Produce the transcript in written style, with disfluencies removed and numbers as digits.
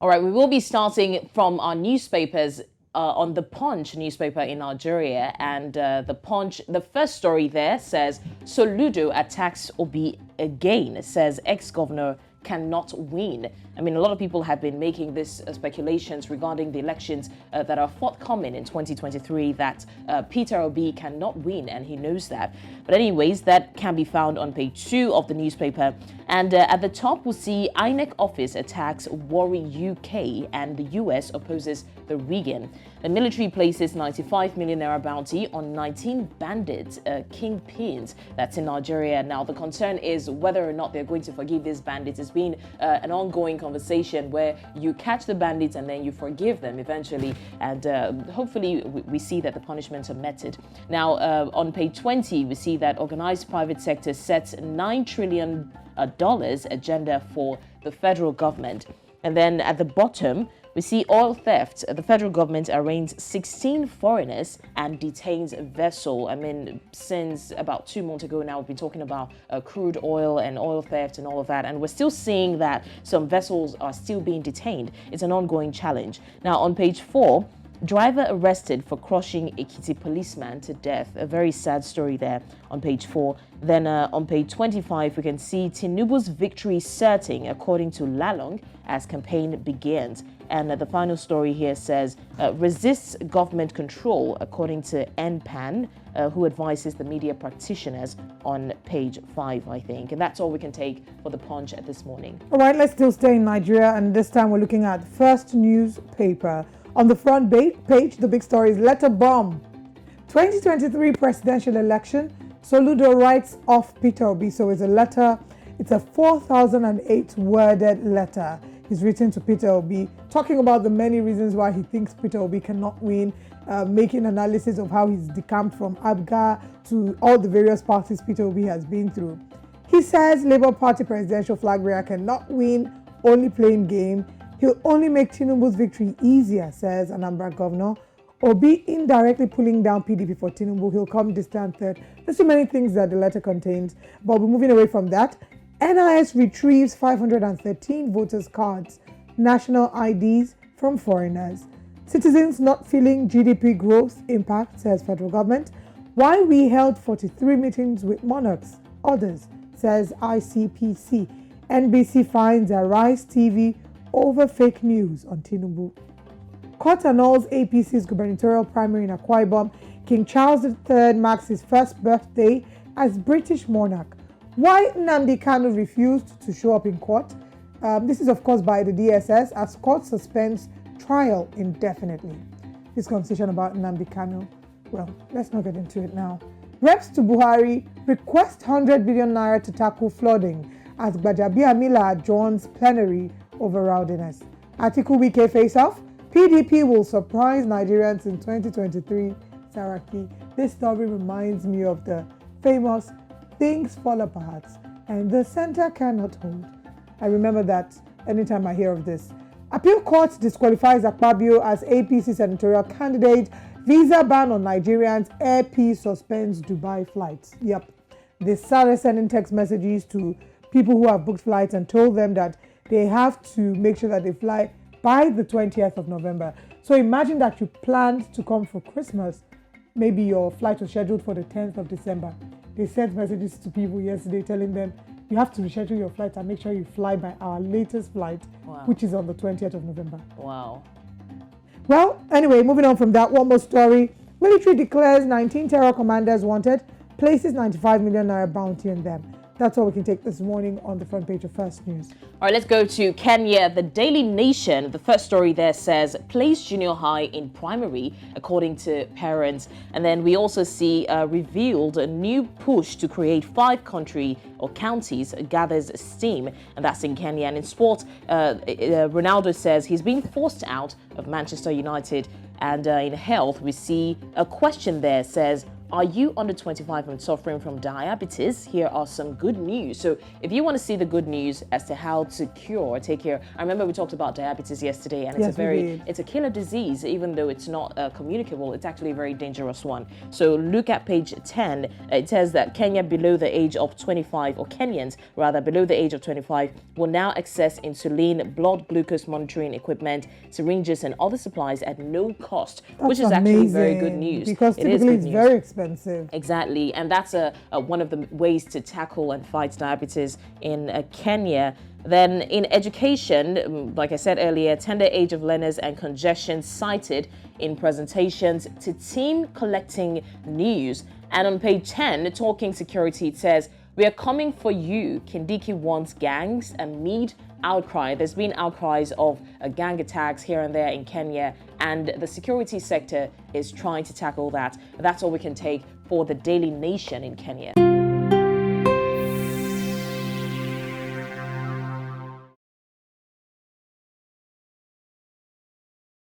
All right, we will be starting from our newspapers on the Punch newspaper in Nigeria. And the Punch, the first story there says, Soludo attacks Obi again, says ex-governor cannot win. I mean, a lot of people have been making this speculations regarding the elections that are forthcoming in 2023 that Peter Obi cannot win, and he knows that. But anyways, that can be found on page 2 of the newspaper. And at the top, we'll see INEC office attacks worry UK and the US opposes the Reagan. The military places 95 million naira bounty on 19 bandits, kingpins, that's in Nigeria. Now, the concern is whether or not they're going to forgive these bandits. It's been an ongoing conversation where you catch the bandits and then you forgive them eventually. And hopefully we see that the punishments are meted. Now, on page 20, we see that organized private sector sets $9 trillion agenda for the federal government. And then at the bottom, we see oil theft. The federal government arraigns 16 foreigners and detains a vessel. I mean, since about 2 months ago now, we've been talking about crude oil and oil theft and all of that. And we're still seeing that some vessels are still being detained. It's an ongoing challenge. Now, on page 4, driver arrested for crushing Ekiti policeman to death. A very sad story there on page 4. Then on page 25, we can see Tinubu's victory certain, according to Lalong, as campaign begins. And the final story here says, resists government control, according to NPAN, who advises the media practitioners on page 5, I think. And that's all we can take for the Punch at this morning. All right, let's still stay in Nigeria. And this time we're looking at First Newspaper. On the front page, the big story is letter bomb. 2023 presidential election, Soludo writes off Peter Obi. So it's a letter, it's a 4,008 worded letter. He's written to Peter Obi, talking about the many reasons why he thinks Peter Obi cannot win, making analysis of how he's decamped from ABGA to all the various parties Peter Obi has been through. He says Labour Party presidential flag bearer cannot win, only playing game. He'll only make Tinubu's victory easier, says Anambra Governor. Obi indirectly pulling down PDP for Tinubu. He'll come distant third. There's so many things that the letter contains, but we're moving away from that. NIS retrieves 513 voters' cards, national IDs from foreigners. Citizens not feeling GDP growth impact, says federal government. Why we held 43 meetings with monarchs, others, says ICPC. NBC finds Arise TV over fake news on Tinubu. Court annuls APC's gubernatorial primary in Akwa Ibom. King Charles III marks his first birthday as British monarch. Why Nnamdi Kanu refused to show up in court? This is, of course, by the DSS as court suspends trial indefinitely. This conversation about Nnamdi Kanu, well, let's not get into it now. Reps to Buhari request 100 billion naira to tackle flooding as Gbajabiamila adjourns plenary over rowdiness. Atiku Wike face-off. PDP will surprise Nigerians in 2023. Saraki. This story reminds me of the famous things fall apart and the center cannot hold. I remember that anytime I hear of this. Appeal court disqualifies Akpabio as APC senatorial candidate. Visa ban on Nigerians. Air Peace suspends Dubai flights. Yep. They started sending text messages to people who have booked flights and told them that they have to make sure that they fly by the 20th of November. So imagine that you planned to come for Christmas. Maybe your flight was scheduled for the 10th of December. They sent messages to people yesterday telling them you have to reschedule your flight and make sure you fly by our latest flight, which is on the 20th of November. Wow. Well, anyway, moving on from that, one more story. Military declares 19 terror commanders wanted, places 95 million naira bounty on them. That's all we can take this morning on the front page of First News. All right, let's go to Kenya. The Daily Nation, the first story there says, place junior high in primary, according to parents. And then we also see revealed a new push to create 5 counties gathers steam, and that's in Kenya. And in sport, Ronaldo says he's been forced out of Manchester United. And in health, we see a question there says, Are you under 25 and suffering from diabetes? Here are some good news. So if you want to see the good news as to how to take care. I remember we talked about diabetes yesterday, and it's a killer disease. Even though it's not communicable, it's actually a very dangerous one. So look at page 10. It says that Kenya below the age of 25, or Kenyans rather below the age of 25, will now access insulin, blood glucose monitoring equipment, syringes, and other supplies at no cost, which is actually very good news. Because typically it's very expensive. Exactly, and that's one of the ways to tackle and fight diabetes in Kenya. Then in education, like I said earlier, tender age of learners and congestion cited in presentations to team collecting news. And on page 10, talking security, it says, "We are coming for you. Kindiki wants gangs amid outcry." There's been outcries of gang attacks here and there in Kenya, and the security sector is trying to tackle that. That's all we can take for the Daily Nation in Kenya.